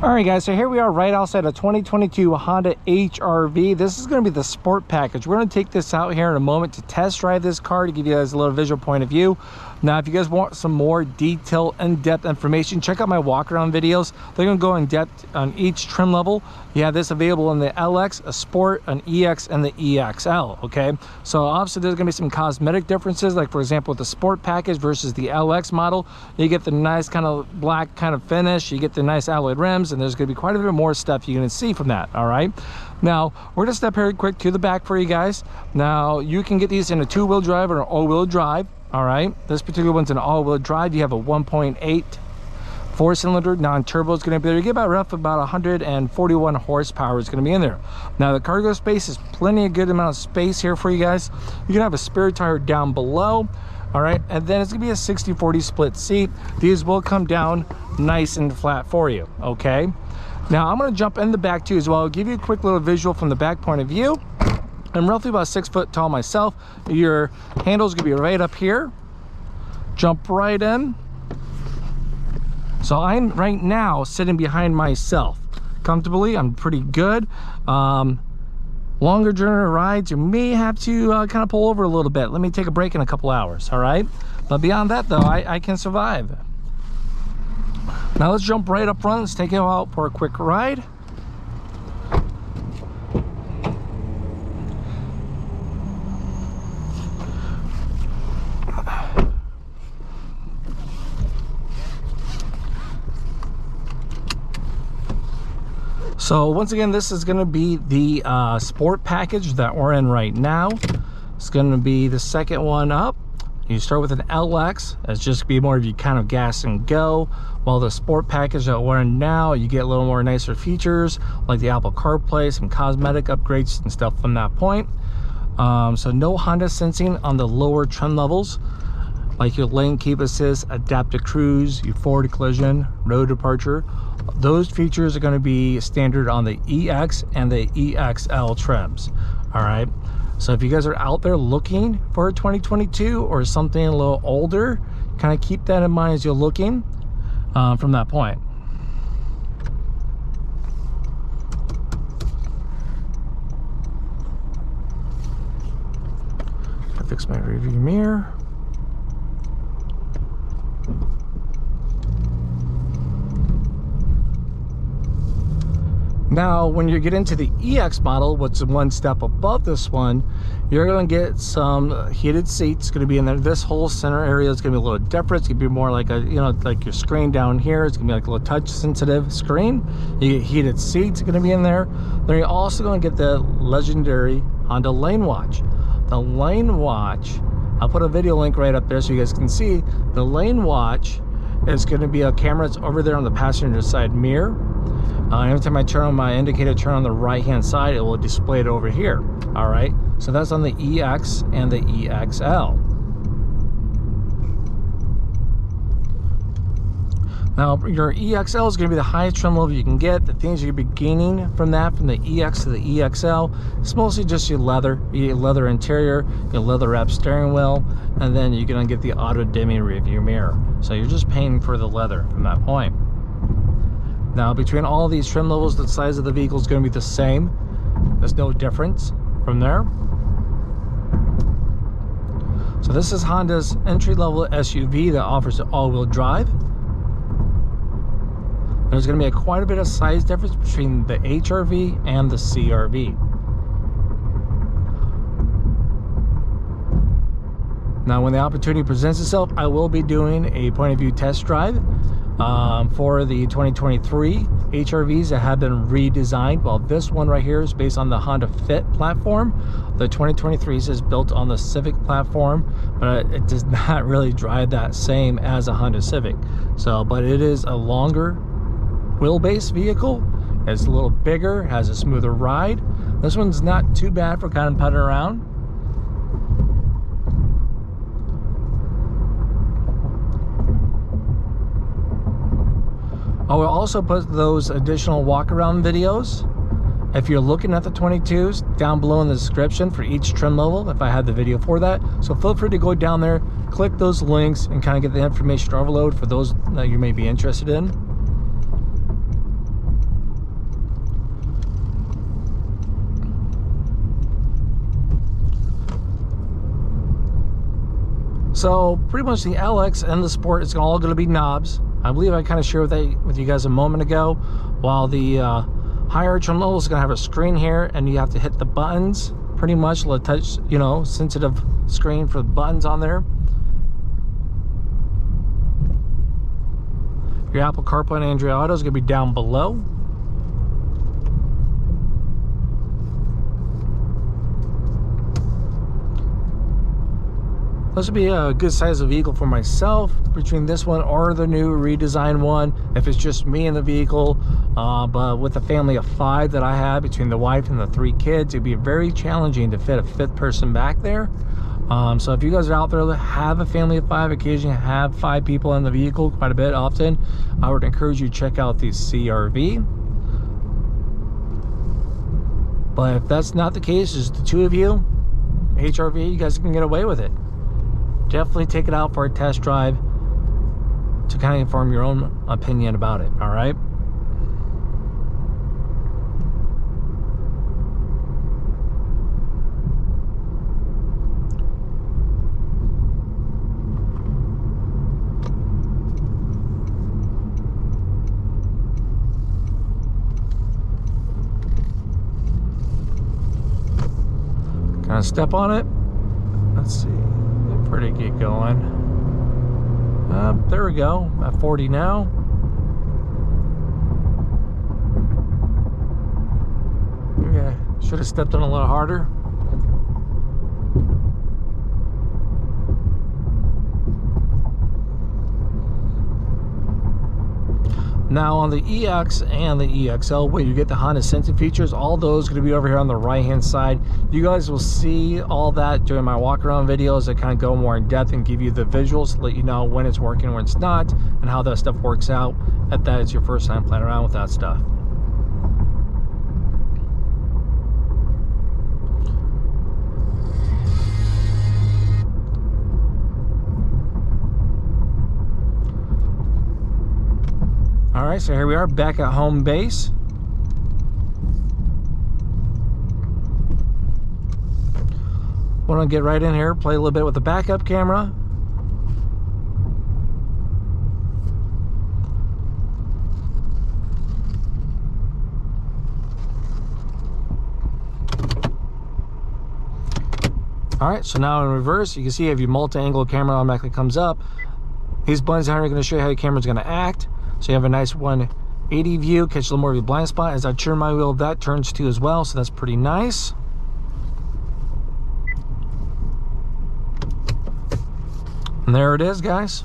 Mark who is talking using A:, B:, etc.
A: All right, guys, so here we are right outside a 2022 Honda HR-V. This is going to be the sport package. We're going to take this out here in a moment to test drive this car to give you guys a little visual point of view. Now, if you guys want some more detailed, in-depth information, check out my walk-around videos. They're going to go in depth on each trim level. You have this available in the LX, a Sport, an EX, and the EXL, okay? So obviously there's going to be some cosmetic differences, like for example with the Sport package versus the LX model. You get the nice kind of black kind of finish, you get the nice alloyed rims, and there's going to be quite a bit more stuff you're going to see from that, all right? Now, we're going to step here quick to the back for you guys. Now, you can get these in a two-wheel drive or an all-wheel drive. All right, this particular one's an all-wheel drive. You have a 1.8 four-cylinder non-turbo. Is going to be there. You get about 141 horsepower is going to be in there. Now the cargo space is plenty of good amount of space here for you guys. You can have a spare tire down below. All right, and then it's going to be a 60-40 split seat. These will come down nice and flat for you. Okay. Now I'm going to jump in the back too as well. I'll give you a quick little visual from the back point of view. I'm roughly about 6 foot tall myself. Your handle's gonna be right up here. Jump right in. So I'm right now sitting behind myself comfortably. I'm pretty good. Longer journey rides, you may have to kind of pull over a little bit. Let me take a break in a couple hours, all right? But beyond that though, I can survive. Now let's jump right up front. Let's take you out for a quick ride. So once again, this is going to be the sport package that we're in right now. It's going to be the second one up. You start with an LX. It's just be more of you kind of gas and go. While the sport package that we're in now, you get a little more nicer features like the Apple CarPlay, some cosmetic upgrades and stuff from that point. So no Honda sensing on the lower trim levels, like your lane keep assist, adaptive cruise, your forward collision, road departure. Those features are going to be standard on the EX and the EXL trims. All right, so if you guys are out there looking for a 2022 or something a little older, kind of keep that in mind as you're looking from that point. I'll fix my rearview mirror. Now, when you get into the EX model, what's one step above this one, you're going to get some heated seats. Going to be in there. This whole center area is going to be a little different. It's going to be more like a, you know, like your screen down here. It's going to be like a little touch-sensitive screen. You get heated seats going to be in there. Then you're also going to get the legendary Honda Lane Watch. The Lane Watch, I'll put a video link right up there so you guys can see. The Lane Watch is going to be a camera that's over there on the passenger side mirror. Every time I turn on my indicator, turn on the right hand side, it will display it over here. All right, so that's on the EX and the EXL. Now your EXL is going to be the highest trim level you can get. The things you're going to be gaining from that, from the EX to the EXL, it's mostly just your leather. You get leather interior, your leather wrapped steering wheel, and then you're going to get the auto dimming rearview mirror. So you're just paying for the leather from that point. Now, between all these trim levels, the size of the vehicle is going to be the same. There's no difference from there. So this is Honda's entry-level SUV that offers an all-wheel drive. There's going to be quite a bit of size difference between the HR-V and the CR-V. Now, when the opportunity presents itself, I will be doing a point-of-view test drive for the 2023 HR-Vs that have been redesigned. Well, this one right here is based on the Honda Fit platform. The 2023s is built on the Civic platform, but it does not really drive that same as a Honda Civic. So, but it is a longer wheelbase vehicle. It's a little bigger, has a smoother ride. This one's not too bad for kind of putting around. I will also put those additional walk-around videos, if you're looking at the 22s, down below in the description for each trim level, if I had the video for that. So feel free to go down there, click those links, and kind of get the information overload for those that you may be interested in. So pretty much the LX and the Sport is all going to be knobs. I believe I kind of shared that with you guys a moment ago. While the higher trim level is going to have a screen here, and you have to hit the buttons pretty much, a touch, you know, sensitive screen for the buttons on there. Your Apple CarPlay and Android Auto is going to be down below. This would be a good size of vehicle for myself, between this one or the new redesigned one, if it's just me in the vehicle. But with the family of 5 that I have, between the wife and the 3 kids, it'd be very challenging to fit a 5th person back there. So if you guys are out there that have a family of 5, occasionally have 5 people in the vehicle quite a bit often, I would encourage you to check out the CR-V. But if that's not the case, just the 2 of you, HR-V, you guys can get away with it. Definitely take it out for a test drive to kind of inform your own opinion about it, all right? Kind of step on it. Let's see. Where did it get going? There we go. At 40 now. Okay. Should have stepped on a little harder. Now on the EX and the EXL, where you get the Honda Sensing features, all those are going to be over here on the right hand side. You guys will see all that during my walk around videos that kind of go more in depth and give you the visuals to let you know when it's working, when it's not, and how that stuff works out if that is your first time playing around with that stuff. Alright, so here we are back at home base. Want to get right in here, play a little bit with the backup camera. Alright, so now in reverse, you can see if your multi-angle camera automatically comes up. These buttons here are going to show you how your camera's going to act. So you have a nice 180 view, catch a little more of your blind spot. As I turn my wheel, that turns too as well, so that's pretty nice. And there it is, guys.